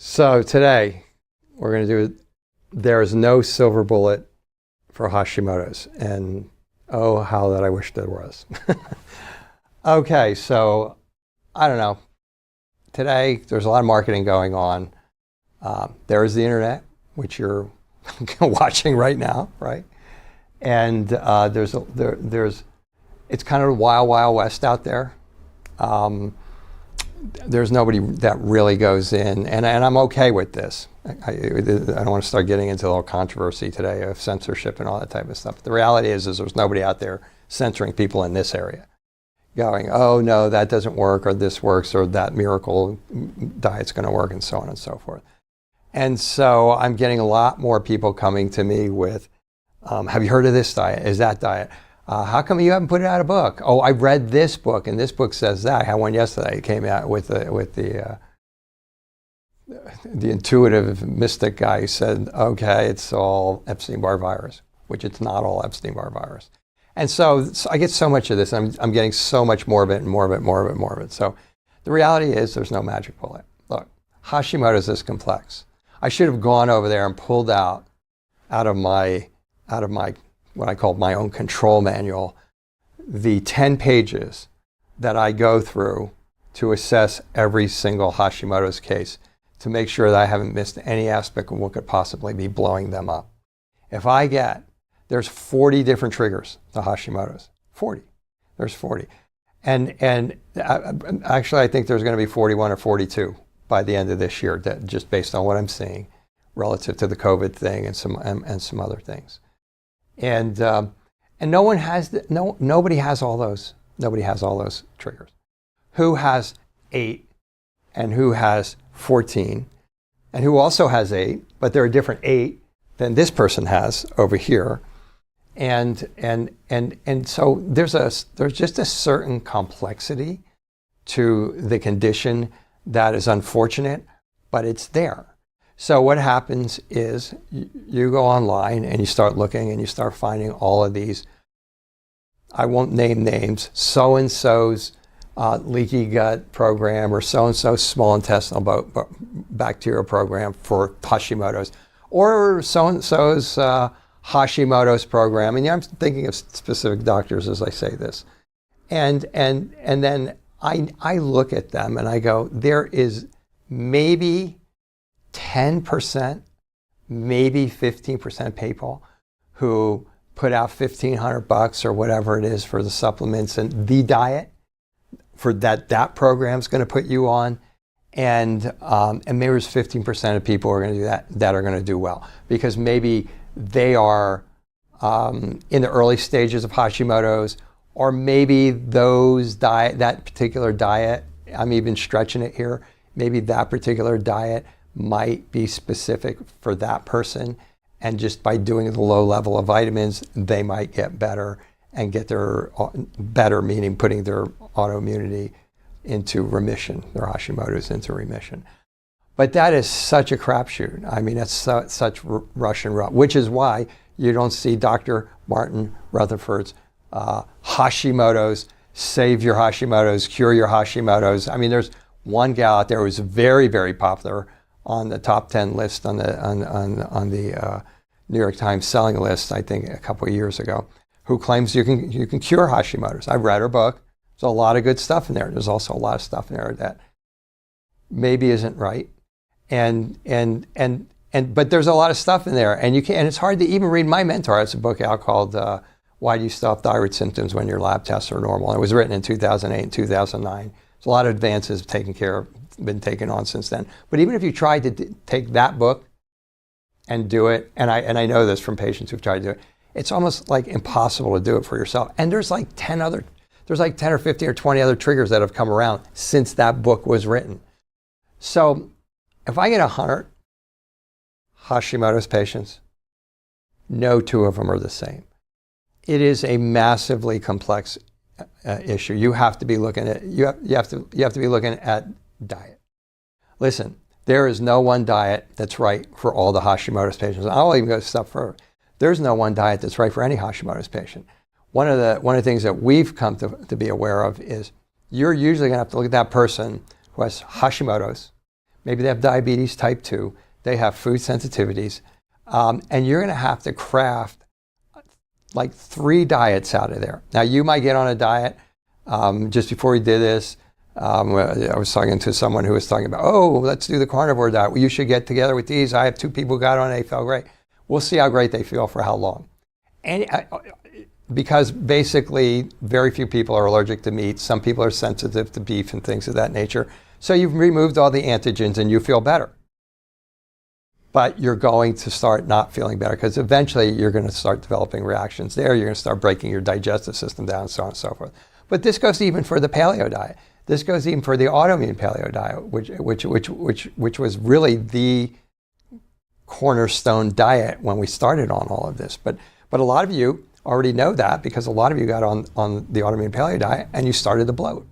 So today we're going to do, there is no silver bullet for Hashimoto's, and oh, how that I wish there was. Okay, so I don't know. Today there's a lot of marketing going on. There is the internet, which you're watching right now, right? And it's kind of wild, wild west out there. There's nobody that really goes in, and I'm okay with this. I don't want to start getting into the whole controversy today of censorship and all that type of stuff. But the reality is there's nobody out there censoring people in this area, going, oh no, that doesn't work, or this works, or that miracle diet's going to work, and so on and so forth. And so I'm getting a lot more people coming to me with, have you heard of this diet? Is that diet? How come you haven't put out a book? Oh, I read this book, and this book says that. I had one yesterday. It came out with the intuitive mystic guy who said, okay, it's all Epstein-Barr virus, which it's not all Epstein-Barr virus. And so I get so much of this. I'm getting so much more of it and more of it, more of it, more of it. So the reality is there's no magic bullet. Look, Hashimoto's is complex. I should have gone over there and pulled out of my what I call my own control manual, the 10 pages that I go through to assess every single Hashimoto's case to make sure that I haven't missed any aspect of what could possibly be blowing them up. There's 40 different triggers to Hashimoto's. 40. There's 40. And actually, I think there's going to be 41 or 42 by the end of this year, just based on what I'm seeing relative to the COVID thing and some other things. And nobody has all those. Nobody has all those triggers. Who has 8 and who has 14 and who also has 8, but they're a different 8 than this person has over here. And so there's just a certain complexity to the condition that is unfortunate, but it's there. So what happens is you go online and you start looking and you start finding all of these, I won't name names, so-and-so's leaky gut program or so-and-so's small intestinal bacterial program for Hashimoto's, or so-and-so's Hashimoto's program. And I'm thinking of specific doctors as I say this. And then I look at them and I go, there is maybe 10%, maybe 15% people who put out $1,500 or whatever it is for the supplements and the diet for that program's going to put you on, and maybe there's 15% of people who are going to do that are going to do well because maybe they are in the early stages of Hashimoto's, or maybe that particular diet, I'm even stretching it here, maybe that particular diet might be specific for that person, and just by doing the low level of vitamins, they might get better and get their better, meaning putting their autoimmunity into remission, their Hashimoto's into remission. But that is such a crapshoot. I mean, that's such Russian roulette, which is why you don't see Dr. Martin Rutherford's Hashimoto's, save your Hashimoto's, cure your Hashimoto's. I mean, there's one gal out there who's very, very popular on the top 10 list on the New York Times selling list, I think a couple of years ago, who claims you can cure Hashimoto's. I've read her book. There's a lot of good stuff in there. There's also a lot of stuff in there that maybe isn't right, but there's a lot of stuff in there, and it's hard to even read. My mentor has a book out called "Why Do You Still Have Thyroid Symptoms When Your Lab Tests Are Normal?" And it was written in 2008 and 2009. There's a lot of advances been taken on since then. But even if you tried to take that book and do it, and I know this from patients who've tried to do it, it's almost like impossible to do it for yourself. And there's like 10 or 15 or 20 other triggers that have come around since that book was written. So if I get 100 Hashimoto's patients, no 2 of them are the same. It is a massively complex issue. You have to be looking at diet. Listen, there is no one diet that's right for all the Hashimoto's patients. I'll even go a step further. There's no one diet that's right for any Hashimoto's patient. One of the things that we've come to be aware of is you're usually going to have to look at that person who has Hashimoto's, maybe they have diabetes type 2, they have food sensitivities, and you're going to have to craft like 3 diets out of there. Now, you might get on a diet. Just before we did this, I was talking to someone who was talking about, oh, let's do the carnivore diet. Well, you should get together with these. I have 2 people who got on, they felt great. We'll see how great they feel for how long. And because basically very few people are allergic to meat. Some people are sensitive to beef and things of that nature. So you've removed all the antigens and you feel better. But you're going to start not feeling better because eventually you're going to start developing reactions there. You're going to start breaking your digestive system down and so on and so forth. But this goes even for the paleo diet. This goes even for the autoimmune paleo diet, which was really the cornerstone diet when we started on all of this. But a lot of you already know that because a lot of you got on the autoimmune paleo diet and you started to bloat.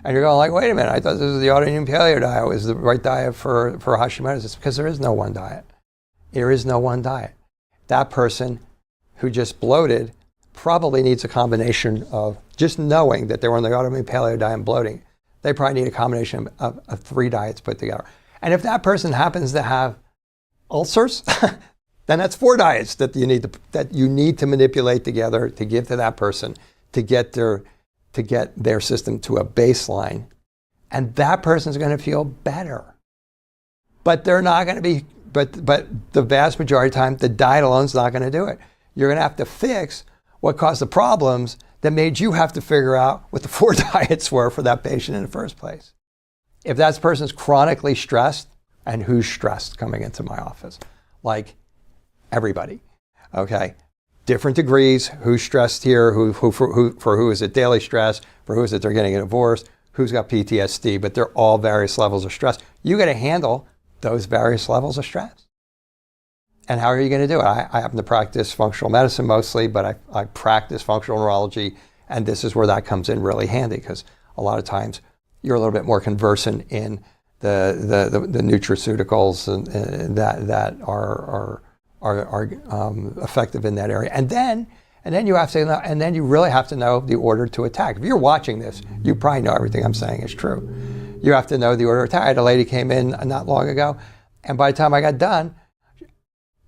And you're going like, wait a minute, I thought this was the autoimmune paleo diet was the right diet for Hashimoto's. It's because there is no one diet. There is no one diet. That person who just bloated probably needs a combination of just knowing that they were on the autoimmune paleo diet and bloating. They probably need a combination of 3 diets put together. And if that person happens to have ulcers, then that's 4 diets that you need to manipulate together to give to that person to get their system to a baseline. And that person's going to feel better. But they're not going to be, but the vast majority of the time, the diet alone is not going to do it. You're going to have to fix what caused the problems that made you have to figure out what the 4 diets were for that patient in the first place. If that person's chronically stressed, and who's stressed coming into my office? Like everybody, okay? Different degrees, who's stressed here, for who is it daily stress, for who is it they're getting a divorce, who's got PTSD, but they're all various levels of stress. You got to handle those various levels of stress. And how are you going to do it? I happen to practice functional medicine mostly, but I practice functional neurology, and this is where that comes in really handy because a lot of times you're a little bit more conversant in the nutraceuticals and that are effective in that area. And then you have to know, and then you really have to know the order to attack. If you're watching this, you probably know everything I'm saying is true. You have to know the order to attack. I had a lady came in not long ago, and by the time I got done,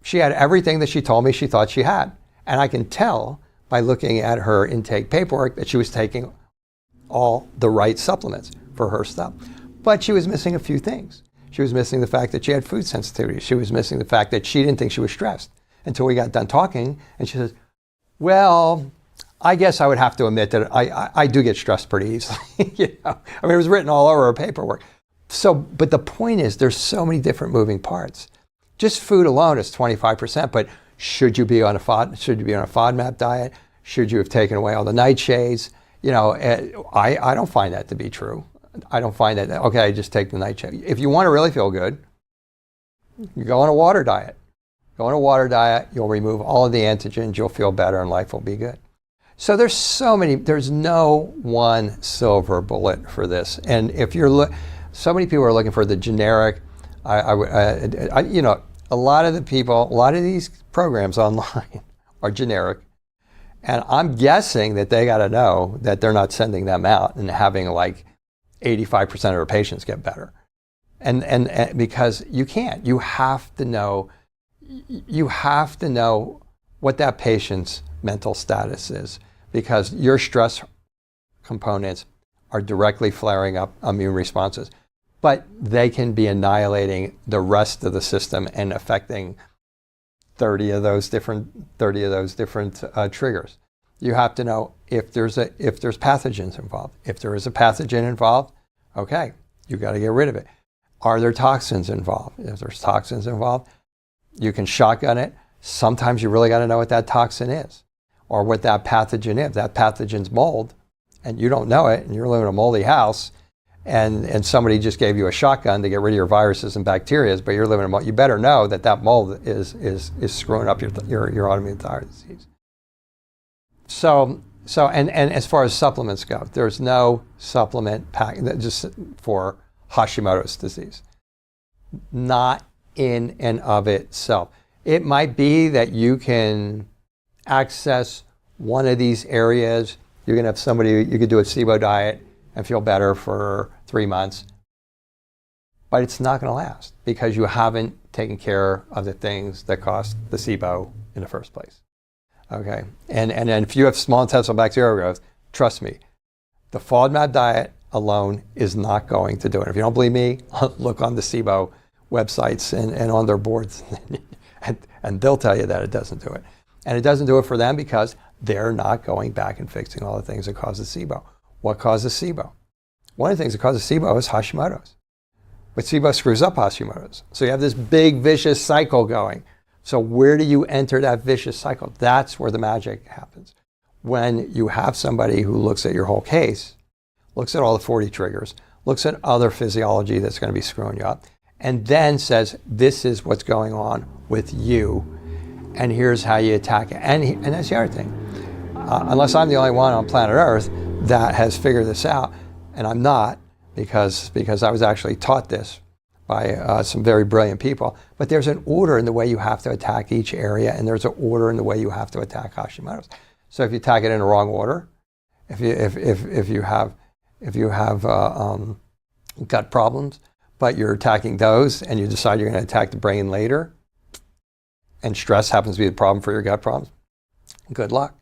she had everything that she told me she thought she had. And I can tell by looking at her intake paperwork that she was taking all the right supplements for her stuff. But she was missing a few things. She was missing the fact that she had food sensitivity. She was missing the fact that she didn't think she was stressed until we got done talking. And she says, well, I guess I would have to admit that I do get stressed pretty easily. You know? I mean, it was written all over her paperwork. So, but the point is there's so many different moving parts. Just food alone is 25%, but should you be on a FODMAP diet? Should you have taken away all the nightshades? You know, I don't find that to be true. I don't find that, okay, just take the nightshade. If you want to really feel good, you go on a water diet. Go on a water diet, you'll remove all of the antigens, you'll feel better, and life will be good. So there's no one silver bullet for this. And if so many people are looking for the generic, you know, a lot of these programs online are generic. And I'm guessing that they got to know that they're not sending them out and having like 85% of their patients get better. And because you can't, you have to know what that patient's mental status is, because your stress components are directly flaring up immune responses. But they can be annihilating the rest of the system and affecting 30 of those different triggers. You have to know if there's pathogens involved. If there is a pathogen involved, okay, you got to get rid of it. Are there toxins involved? If there's toxins involved, you can shotgun it. Sometimes you really got to know what that toxin is or what that pathogen is. That pathogen's mold, and you don't know it, and you're living in a moldy house. And somebody just gave you a shotgun to get rid of your viruses and bacteria, but you're living in a mold. You better know that mold is screwing up your autoimmune thyroid disease. So as far as supplements go, there's no supplement pack just for Hashimoto's disease. Not in and of itself. It might be that you can access one of these areas. You can have somebody, you could do a SIBO diet and feel better for 3 months. but it's not going to last because you haven't taken care of the things that caused the SIBO in the first place. Okay, and if you have small intestinal bacterial growth, trust me, the FODMAP diet alone is not going to do it. If you don't believe me, look on the SIBO websites and on their boards, and they'll tell you that it doesn't do it. And it doesn't do it for them because they're not going back and fixing all the things that cause the SIBO. What causes SIBO? One of the things that causes SIBO is Hashimoto's. But SIBO screws up Hashimoto's. So you have this big vicious cycle going. So where do you enter that vicious cycle? That's where the magic happens. When you have somebody who looks at your whole case, looks at all the 40 triggers, looks at other physiology that's going to be screwing you up, and then says, this is what's going on with you, and here's how you attack it. And that's the other thing. Unless I'm the only one on planet Earth that has figured this out, and I'm not, because I was actually taught this by some very brilliant people, but there's an order in the way you have to attack each area, and there's an order in the way you have to attack Hashimoto's. So if you attack it in the wrong order, if you have gut problems, but you're attacking those, and you decide you're going to attack the brain later, and stress happens to be the problem for your gut problems, good luck.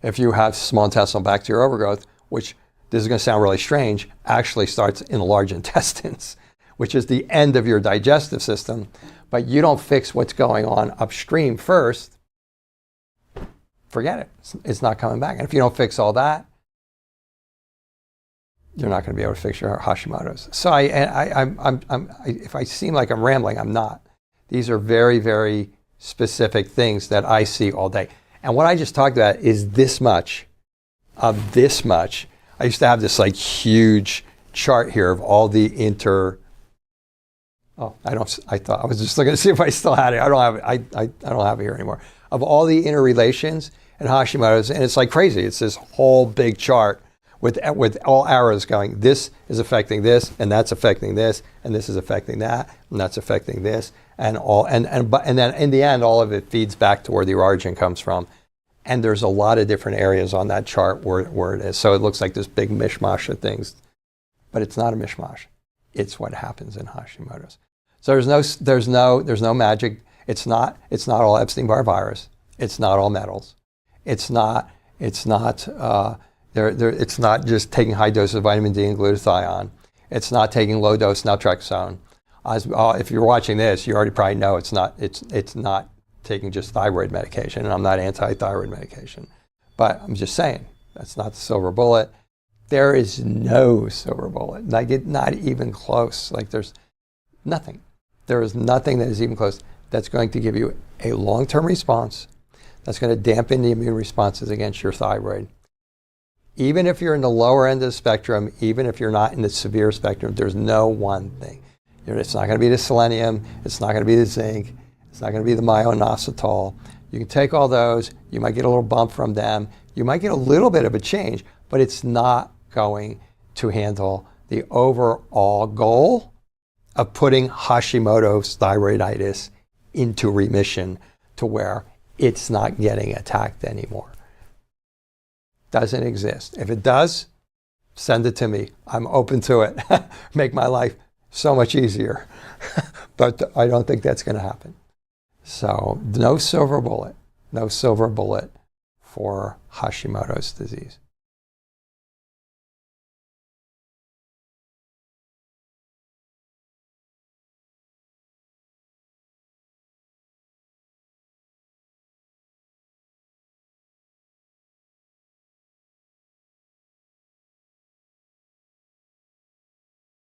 If you have small intestinal bacterial overgrowth, which, this is going to sound really strange, actually starts in the large intestines, which is the end of your digestive system, but you don't fix what's going on upstream first, forget it. It's not coming back. And if you don't fix all that, you're not going to be able to fix your Hashimoto's. So if I seem like I'm rambling, I'm not. These are very, very specific things that I see all day. And what I just talked about is this much of this much. I used to have this like huge chart here of all the I was just looking to see if I still had it. I don't have it. I don't have it here anymore. Of all the interrelations in Hashimoto's, and it's like crazy. It's this whole big chart with all arrows going. This is affecting this, and that's affecting this, and this is affecting that, and that's affecting this, and then in the end, all of it feeds back to where the origin comes from. And there's a lot of different areas on that chart where it is. So it looks like this big mishmash of things, but it's not a mishmash. It's what happens in Hashimoto's. So there's no magic. It's not all Epstein-Barr virus. It's not all metals. It's not just taking high doses of vitamin D and glutathione. It's not taking low dose naltrexone. If you're watching this, you already probably know it's not taking just thyroid medication, and I'm not anti-thyroid medication. But I'm just saying, that's not the silver bullet. There is no silver bullet, not even close. Like there's nothing. There is nothing that is even close that's going to give you a long-term response, that's going to dampen the immune responses against your thyroid. Even if you're in the lower end of the spectrum, even if you're not in the severe spectrum, there's no one thing. It's not going to be the selenium, it's not going to be the zinc, it's not going to be the myo-inositol. You can take all those, you might get a little bump from them, you might get a little bit of a change, but it's not going to handle the overall goal of putting Hashimoto's thyroiditis into remission to where it's not getting attacked anymore. Doesn't exist. If it does, send it to me. I'm open to it. Make my life so much easier. But I don't think that's going to happen. So no silver bullet for Hashimoto's disease.